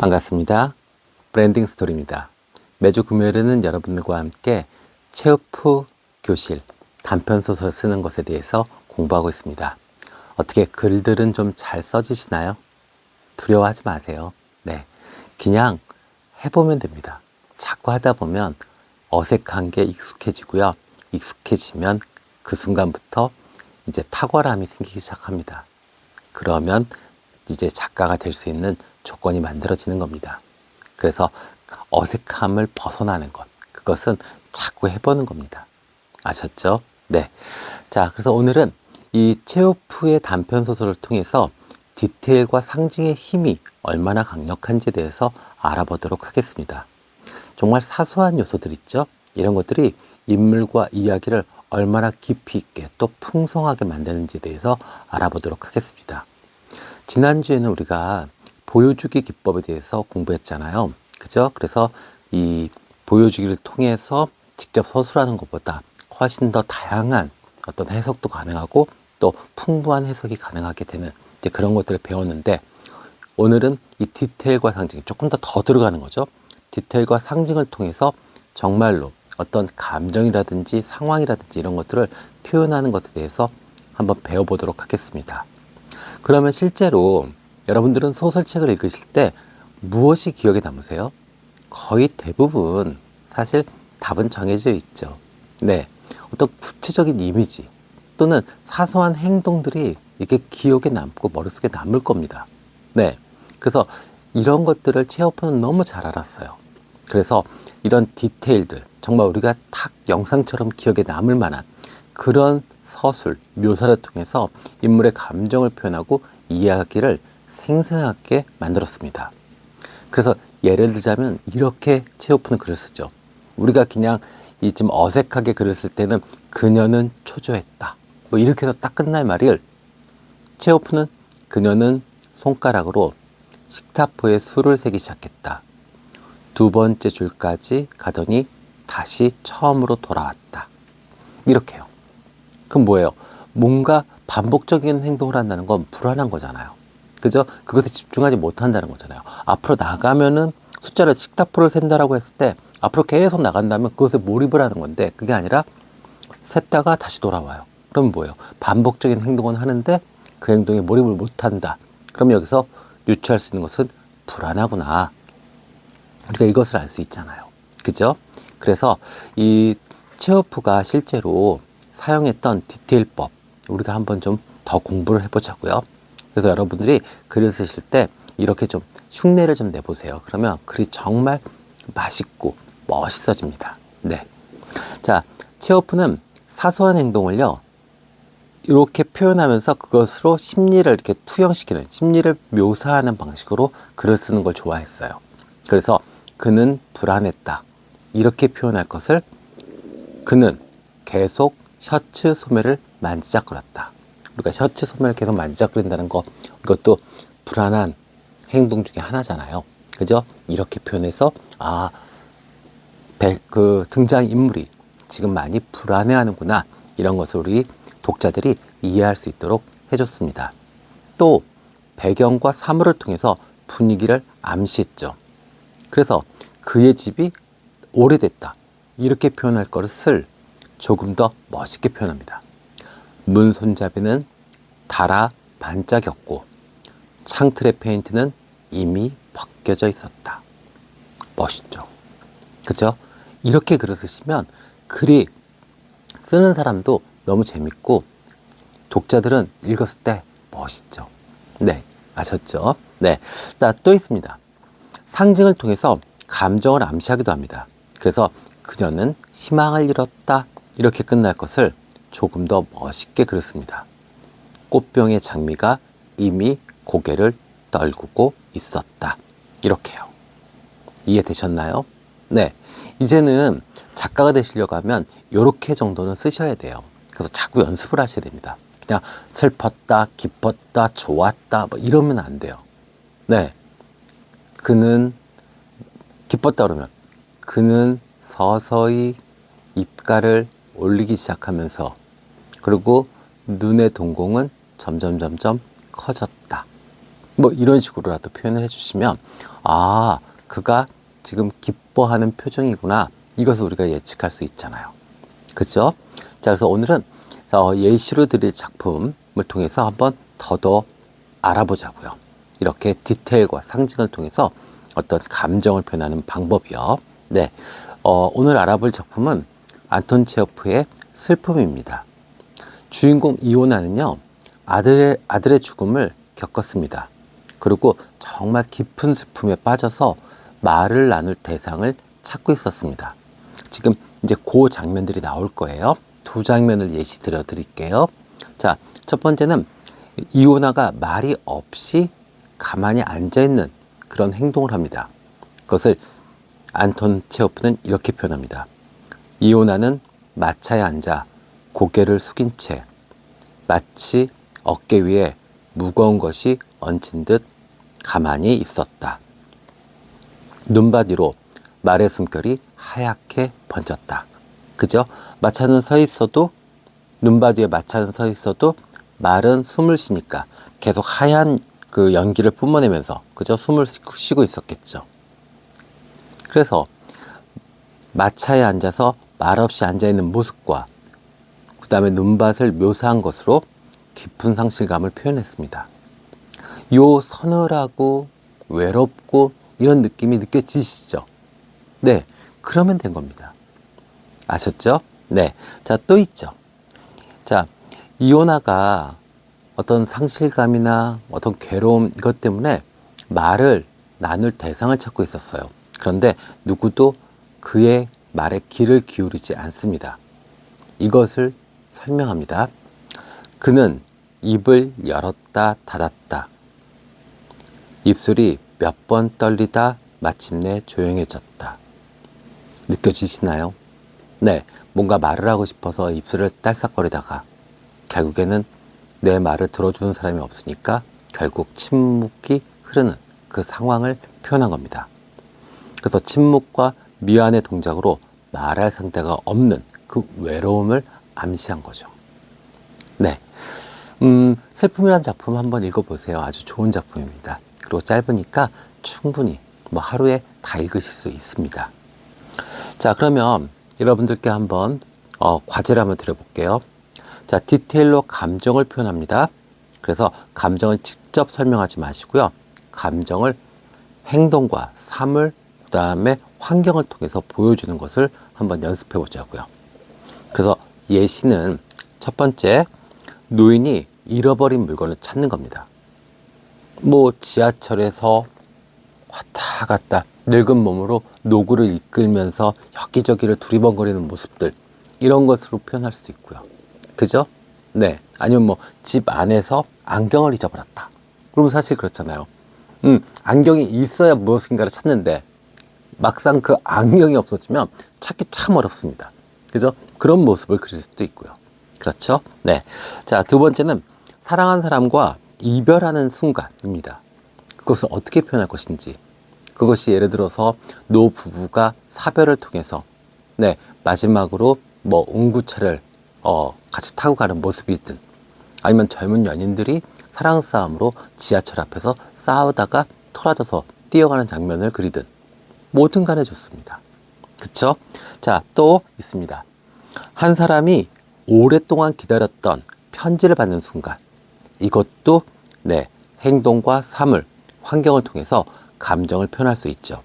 반갑습니다. 브랜딩 스토리입니다. 매주 금요일에는 여러분들과 함께 체오프 교실, 단편소설 쓰는 것에 대해서 공부하고 있습니다. 어떻게 글들은 좀 잘 써지시나요? 두려워하지 마세요. 네, 그냥 해보면 됩니다. 자꾸 하다 보면 어색한 게 익숙해지고요. 익숙해지면 그 순간부터 이제 탁월함이 생기기 시작합니다. 그러면 이제 작가가 될 수 있는 조건이 만들어지는 겁니다. 그래서 어색함을 벗어나는 것, 그것은 자꾸 해보는 겁니다. 아셨죠? 네. 자, 그래서 오늘은 이 체오프의 단편 소설을 통해서 디테일과 상징의 힘이 얼마나 강력한지에 대해서 알아보도록 하겠습니다. 정말 사소한 요소들 있죠? 이런 것들이 인물과 이야기를 얼마나 깊이 있게 또 풍성하게 만드는지에 대해서 알아보도록 하겠습니다. 지난주에는 우리가 보여주기 기법에 대해서 공부했잖아요. 그죠? 그래서 이 보여주기를 통해서 직접 서술하는 것보다 훨씬 더 다양한 어떤 해석도 가능하고 또 풍부한 해석이 가능하게 되는 이제 그런 것들을 배웠는데, 오늘은 이 디테일과 상징이 조금 더 들어가는 거죠. 디테일과 상징을 통해서 정말로 어떤 감정이라든지 상황이라든지 이런 것들을 표현하는 것에 대해서 한번 배워보도록 하겠습니다. 그러면 실제로 여러분들은 소설책을 읽으실 때 무엇이 기억에 남으세요? 거의 대부분 사실 답은 정해져 있죠. 네, 어떤 구체적인 이미지 또는 사소한 행동들이 이게 기억에 남고 머릿속에 남을 겁니다. 네, 그래서 이런 것들을 체오프는 너무 잘 알았어요. 그래서 이런 디테일들, 정말 우리가 탁 영상처럼 기억에 남을 만한 그런 서술, 묘사를 통해서 인물의 감정을 표현하고 이야기를 생생하게 만들었습니다. 그래서 예를 들자면 이렇게 체오프는 글을 쓰죠. 우리가 그냥 좀 어색하게 글을 쓸 때는 그녀는 초조했다, 뭐 이렇게 해서 딱 끝날 말을 체오프는 그녀는 손가락으로 식탁보에 술을 세기 시작했다. 두 번째 줄까지 가더니 다시 처음으로 돌아왔다. 이렇게요. 그럼 뭐예요? 뭔가 반복적인 행동을 한다는 건 불안한 거잖아요. 그죠? 그것에 집중하지 못한다는 거잖아요. 앞으로 나가면은 숫자를 식탁보를 센다라고 했을 때 앞으로 계속 나간다면 그것에 몰입을 하는 건데, 그게 아니라 셌다가 다시 돌아와요. 그럼 뭐예요? 반복적인 행동은 하는데 그 행동에 몰입을 못한다. 그럼 여기서 유추할 수 있는 것은 불안하구나. 우리가 이것을 알 수 있잖아요. 그죠? 그래서 이 체오프가 실제로 사용했던 디테일법, 우리가 한번 좀 더 공부를 해보자고요. 그래서 여러분들이 글을 쓰실 때 이렇게 좀 흉내를 좀 내보세요. 그러면 글이 정말 맛있고 멋있어집니다. 네. 자, 체오프는 사소한 행동을요, 이렇게 표현하면서 그것으로 심리를 이렇게 투영시키는, 심리를 묘사하는 방식으로 글을 쓰는 걸 좋아했어요. 그래서 그는 불안했다, 이렇게 표현할 것을 그는 계속 셔츠 소매를 만지작거렸다. 우리가 셔츠 소매를 계속 만지작거린다는 거, 이것도 불안한 행동 중에 하나잖아요. 그죠? 이렇게 표현해서 그 등장인물이 지금 많이 불안해하는구나, 이런 것을 우리 독자들이 이해할 수 있도록 해줬습니다. 또 배경과 사물을 통해서 분위기를 암시했죠. 그래서 그의 집이 오래됐다, 이렇게 표현할 것을 조금 더 멋있게 표현합니다. 문 손잡이는 닳아 반짝였고 창틀의 페인트는 이미 벗겨져 있었다. 멋있죠? 그죠? 이렇게 글을 쓰시면 글이 쓰는 사람도 너무 재밌고 독자들은 읽었을 때 멋있죠. 네, 아셨죠? 네, 또 있습니다. 상징을 통해서 감정을 암시하기도 합니다. 그래서 그녀는 희망을 잃었다, 이렇게 끝날 것을 조금 더 멋있게 그렸습니다. 꽃병의 장미가 이미 고개를 떨구고 있었다. 이렇게요. 이해되셨나요? 네. 이제는 작가가 되시려고 하면 이렇게 정도는 쓰셔야 돼요. 그래서 자꾸 연습을 하셔야 됩니다. 그냥 슬펐다, 기뻤다, 좋았다, 뭐 이러면 안 돼요. 네. 그는 기뻤다 그러면 그는 서서히 입가를 올리기 시작하면서, 그리고 눈의 동공은 점점 커졌다. 뭐 이런 식으로라도 표현을 해주시면 아, 그가 지금 기뻐하는 표정이구나. 이것을 우리가 예측할 수 있잖아요. 그죠? 자, 그래서 오늘은 예시로 드릴 작품을 통해서 한번 더더 알아보자고요. 이렇게 디테일과 상징을 통해서 어떤 감정을 표현하는 방법이요. 네, 오늘 알아볼 작품은 안톤 체호프의 슬픔입니다. 주인공 이오나는요, 아들의 죽음을 겪었습니다. 그리고 정말 깊은 슬픔에 빠져서 말을 나눌 대상을 찾고 있었습니다. 지금 이제 그 장면들이 나올 거예요. 두 장면을 예시 들어 드릴게요. 자, 첫 번째는 이오나가 말이 없이 가만히 앉아있는 그런 행동을 합니다. 그것을 안톤 체호프는 이렇게 표현합니다. 이오나는 마차에 앉아 고개를 숙인 채 마치 어깨 위에 무거운 것이 얹힌 듯 가만히 있었다. 눈바디로 말의 숨결이 하얗게 번졌다. 그죠? 마차는 서 있어도, 눈바디에 마차는 서 있어도 말은 숨을 쉬니까 계속 하얀 그 연기를 뿜어내면서, 그죠? 숨을 쉬고 있었겠죠. 그래서 마차에 앉아서 말없이 앉아있는 모습과 그 다음에 눈밭을 묘사한 것으로 깊은 상실감을 표현했습니다. 요 서늘하고 외롭고 이런 느낌이 느껴지시죠? 네, 그러면 된 겁니다. 아셨죠? 네, 자, 또 있죠. 자, 이오나가 어떤 상실감이나 어떤 괴로움 이것 때문에 말을 나눌 대상을 찾고 있었어요. 그런데 누구도 그의 말에 귀를 기울이지 않습니다. 이것을 설명합니다. 그는 입을 열었다 닫았다. 입술이 몇 번 떨리다 마침내 조용해졌다. 느껴지시나요? 네, 뭔가 말을 하고 싶어서 입술을 딸싹거리다가 결국에는 내 말을 들어주는 사람이 없으니까 결국 침묵이 흐르는 그 상황을 표현한 겁니다. 그래서 침묵과 미안의 동작으로 말할 상대가 없는 그 외로움을 암시한 거죠. 네, 슬픔이란 작품 한번 읽어보세요. 아주 좋은 작품입니다. 그리고 짧으니까 충분히 뭐 하루에 다 읽으실 수 있습니다. 자, 그러면 여러분들께 한번 과제를 한번 드려볼게요. 자, 디테일로 감정을 표현합니다. 그래서 감정을 직접 설명하지 마시고요. 감정을 행동과 삶을 그 다음에 환경을 통해서 보여주는 것을 한번 연습해 보자고요. 그래서 예시는 첫 번째, 노인이 잃어버린 물건을 찾는 겁니다. 뭐 지하철에서 왔다 갔다 늙은 몸으로 노구를 이끌면서 여기저기를 두리번거리는 모습들, 이런 것으로 표현할 수도 있고요. 그죠? 네. 아니면 뭐 집 안에서 안경을 잊어버렸다. 그러면 사실 그렇잖아요. 안경이 있어야 무엇인가를 찾는데 막상 그 안경이 없어지면 찾기 참 어렵습니다. 그죠? 그런 모습을 그릴 수도 있고요. 그렇죠? 네. 자, 두 번째는 사랑한 사람과 이별하는 순간입니다. 그것을 어떻게 표현할 것인지. 그것이 예를 들어서 노 부부가 사별을 통해서 네, 마지막으로 뭐 운구차를 같이 타고 가는 모습이든, 아니면 젊은 연인들이 사랑 싸움으로 지하철 앞에서 싸우다가 털어져서 뛰어가는 장면을 그리든, 뭐든 간에 좋습니다. 그쵸? 자, 또 있습니다. 한 사람이 오랫동안 기다렸던 편지를 받는 순간. 이것도 네, 행동과 삶을, 환경을 통해서 감정을 표현할 수 있죠.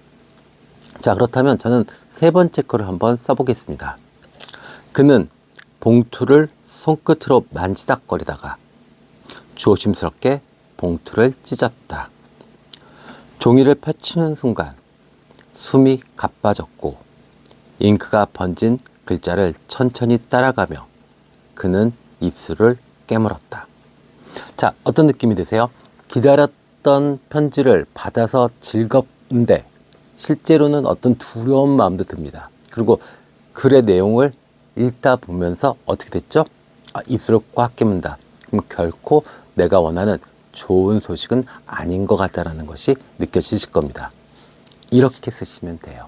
자, 그렇다면 저는 세 번째 거를 한번 써보겠습니다. 그는 봉투를 손끝으로 만지작거리다가 조심스럽게 봉투를 찢었다. 종이를 펼치는 순간 숨이 가빠졌고 잉크가 번진 글자를 천천히 따라가며 그는 입술을 깨물었다. 자, 어떤 느낌이 드세요? 기다렸던 편지를 받아서 즐겁는데 실제로는 어떤 두려운 마음도 듭니다. 그리고 글의 내용을 읽다 보면서 어떻게 됐죠? 입술을 꽉 깨문다. 그럼 결코 내가 원하는 좋은 소식은 아닌 것 같다라는 것이 느껴지실 겁니다. 이렇게 쓰시면 돼요.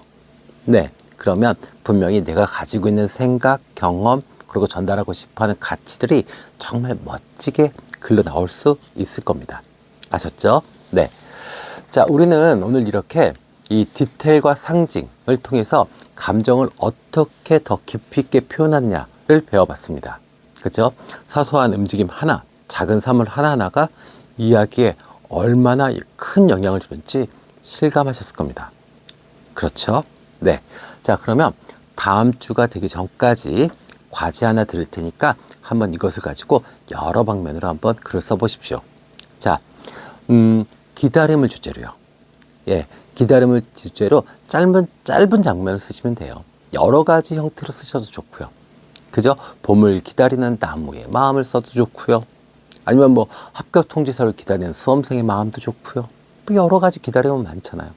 네, 그러면 분명히 내가 가지고 있는 생각, 경험, 그리고 전달하고 싶어하는 가치들이 정말 멋지게 글로 나올 수 있을 겁니다. 아셨죠? 네. 자, 우리는 오늘 이렇게 이 디테일과 상징을 통해서 감정을 어떻게 더 깊이 있게 표현하느냐를 배워봤습니다. 그죠? 사소한 움직임 하나, 작은 사물 하나하나가 이야기에 얼마나 큰 영향을 주는지 실감하셨을 겁니다. 그렇죠? 네. 자, 그러면 다음 주가 되기 전까지 과제 하나 드릴 테니까 한번 이것을 가지고 여러 방면으로 한번 글을 써보십시오. 자, 기다림을 주제로요. 예, 기다림을 주제로 짧은 장면을 쓰시면 돼요. 여러 가지 형태로 쓰셔도 좋고요. 그죠? 봄을 기다리는 나무의 마음을 써도 좋고요. 아니면 뭐 합격 통지서를 기다리는 수험생의 마음도 좋고요. 뭐 여러 가지 기다림은 많잖아요.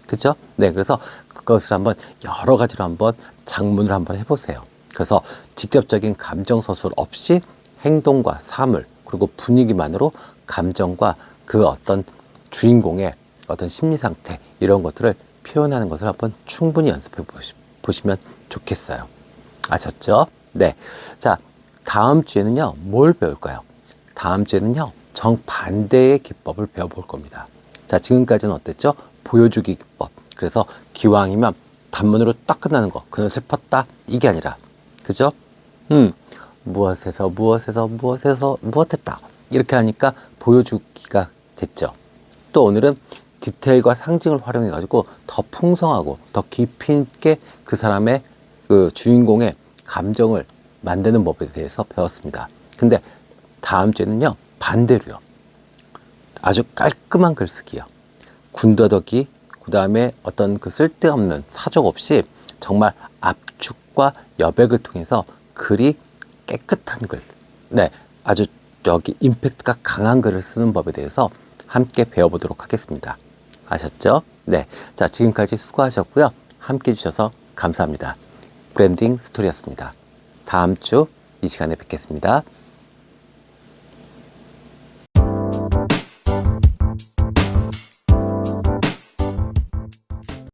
그죠? 네, 그래서 그것을 한번 여러 가지로 한번 장문을 한번 해보세요. 그래서 직접적인 감정 서술 없이 행동과 사물 그리고 분위기만으로 감정과 그 어떤 주인공의 어떤 심리 상태 이런 것들을 표현하는 것을 한번 충분히 연습해 보시면 좋겠어요. 아셨죠? 네. 자, 다음 주에는요, 뭘 배울까요? 다음 주에는요, 정반대의 기법을 배워볼 겁니다. 자, 지금까지는 어땠죠? 보여주기 기법. 그래서 기왕이면 단문으로 딱 끝나는 거. 그는 슬펐다. 이게 아니라. 그죠? 무엇에서 무엇했다. 이렇게 하니까 보여주기가 됐죠. 또 오늘은 디테일과 상징을 활용해 가지고 더 풍성하고 더 깊이 있게 그 사람의 그 주인공의 감정을 만드는 법에 대해서 배웠습니다. 근데 다음 주에는요, 반대로요. 아주 깔끔한 글쓰기요. 군더더기, 그 다음에 어떤 그 쓸데없는 사족 없이 정말 압축과 여백을 통해서 글이 깨끗한 글. 네, 아주 여기 임팩트가 강한 글을 쓰는 법에 대해서 함께 배워보도록 하겠습니다. 아셨죠? 네. 자, 지금까지 수고하셨고요. 함께 해주셔서 감사합니다. 브랜딩 스토리였습니다. 다음 주 이 시간에 뵙겠습니다.